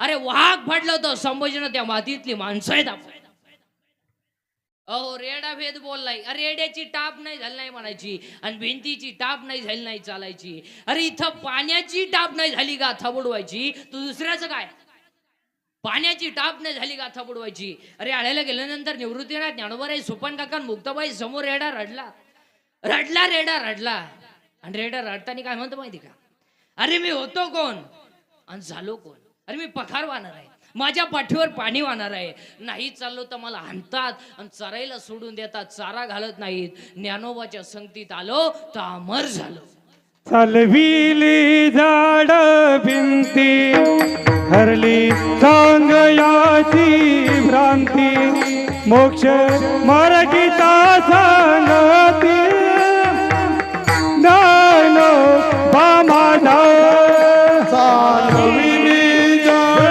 अरे वाघ फाडलं होतं संभाजीनं त्या मातीतली माणसं आहेत आपण. अहो रेडा भेद बोललाय. अरे रेड्याची टाप नाही झाली नाही म्हणायची आणि भिंतीची टाप नाही झाली नाही चालायची. अरे इथं पाण्याची टाप नाही झाली गाथा बुडवायची, तू दुसऱ्याचं काय? पाण्याची टाप नाही झाली गाथा बुडवायची. अरे आळ्याला गेल्यानंतर निवृत्तीनाथ ज्ञानोबाराय सुपन काका मुक्ताबाई समोर रेडा रडला रडला रेडा रडला. आणि रेडा रडताना काय म्हणतो माहिती का? अरे मी होतो कोण आणि झालो कोण? अरे मी पखार वाहणार आहे, माझ्या पाठीवर पाणी वाहणार आहे. नाही चाललो तर मला हाणतात आणि चरायला सोडून देतात, चारा घालत नाहीत. ज्ञानोबाच्या संगतीत आलो तर अमर झालो. चालविली झाड भिंती हरली सांगयाची भ्रांती मोक्ष मार्गिता सांगती ज्ञानो बा माझा